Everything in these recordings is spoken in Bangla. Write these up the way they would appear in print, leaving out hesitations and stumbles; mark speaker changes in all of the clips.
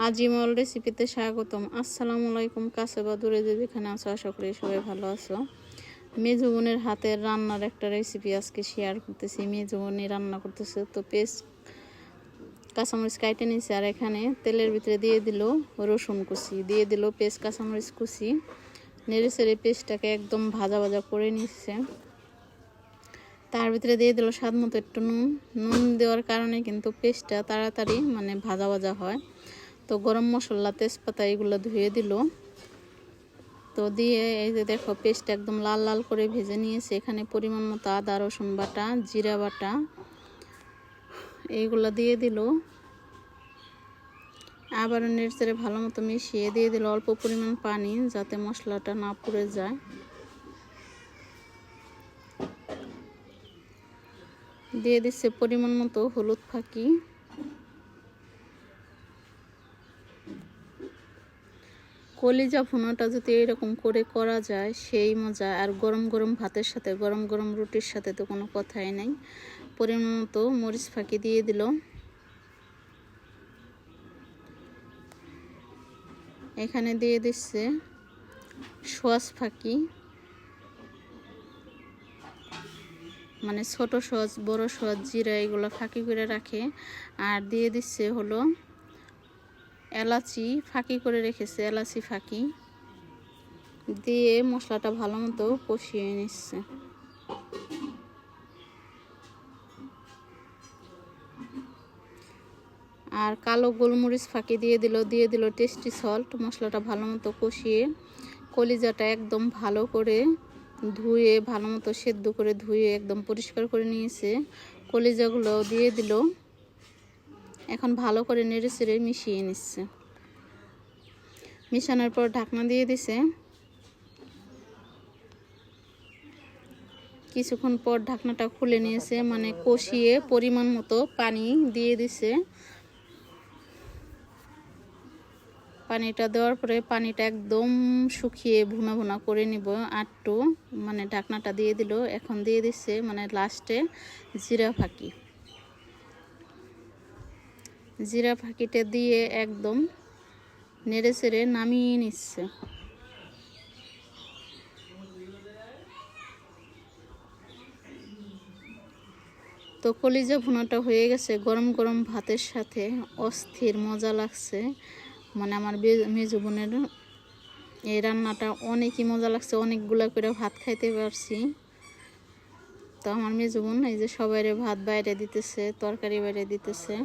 Speaker 1: আজিমল রেসিপিতে স্বাগতম। আসসালামু আলাইকুম। কাছে বা দূরে যে যেখানে আছো, আশা করি সবাই ভালো আছো। মেজো বোনের হাতের রান্নার একটা রেসিপি আজকে শেয়ার করতেছি। মেজো বোনই রান্না করতেছে, তো পেস্ট কাঁচামরিচ কাটে নিয়েছে, আর এখানে তেলের ভিতরে দিয়ে দিল রসুন কুচি, দিয়ে দিল পেস্ট কাঁচামরিচ কুচি, নেড়ে চেড়ে পেস্টটাকে একদম ভাজা ভাজা করে নিচ্ছে। তার ভিতরে দিয়ে দিল স্বাদ মতো একটু নুন দেওয়ার কারণে কিন্তু পেস্টটা তাড়াতাড়ি ভাজা ভাজা হয়। তো গরম মশলা, তেজপাতা এগুলো ধুয়ে দিল। তো দিয়ে এই যে দেখো পেস্ট একদম লাল লাল করে ভেজে নিয়েছে। এখানে পরিমাণ মতো আদা রসুন বাটা, জিরা বাটা এইগুলো দিয়ে দিল। আবার নেড়ে ভালো মতো মিশিয়ে দিয়ে দিল অল্প পরিমাণ পানি, যাতে মশলাটা না পুড়ে যায়। দিয়ে দিচ্ছে পরিমাণ মতো হলুদ ফাঁকি। কলিজা ভুনাটা যদি এরকম করে করা যায় সেই মজা। আর গরম গরম ভাতের সাথে, গরম গরম রুটির সাথে তো কোনো কথাই নেই। পরিমাণ মতো মরিচ ফাঁকি দিয়ে দিল। এখানে দিয়ে দিচ্ছে সস ফাঁকি, ছোট সস, বড় সস, জিরা এগুলো ফাঁকি করে রাখে। আর দিয়ে দিচ্ছে হলো এলাচি ফাঁকি করে রেখেছে, এলাচি ফাঁকি দিয়ে মশলাটা ভালো মতো কষিয়ে নিচ্ছে। আর কালো গোলমরিচ ফাঁকি দিয়ে দিল টেস্টি সল্ট। মশলাটা ভালো মতো কষিয়ে কলিজাটা একদম ভালো করে ধুয়ে, ভালো মতো সেদ্ধ করে ধুয়ে একদম পরিষ্কার করে নিয়েছে। কলিজাগুলো দিয়ে দিল। এখন ভালো করে নেড়ে চেড়ে মিশিয়ে নিচ্ছে। মিশানোর পর ঢাকনা দিয়ে দিছে। কিছুক্ষণ পর ঢাকনাটা খুলে নিয়েছে, কষিয়ে পরিমাণ মতো পানি দিয়ে দিছে। পানিটা দেওয়ার পরে পানিটা একদম শুকিয়ে ভুনা ভুনা করে নিব। আটটু ঢাকনাটা দিয়ে দিল। এখন দিয়ে দিচ্ছে লাস্টে জিরা ফাঁকি। জিরা ফাঁকিটা দিয়ে একদম নেড়ে চেড়ে নামিয়ে নিচ্ছে। তো কলিজা ভুনাটা হয়ে গেছে। গরম গরম ভাতের সাথে অস্থির মজা লাগছে। আমার মেজো বোনের এই রান্নাটা অনেকই মজা লাগছে। অনেকগুলা করে ভাত খাইতে পারছি। তো আমার মেজো বোন এই যে সবাইরে ভাত বাইরে দিতেছে, তরকারি বাইরে দিতেছে।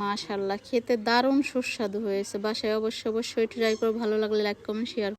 Speaker 1: মাশাআল্লাহ, খেতে দারুণ সুস্বাদু হয়েছে। বাসায় অবশ্যই ট্রাই করে ভালো লাগলে লাইক কমেন্ট শেয়ার।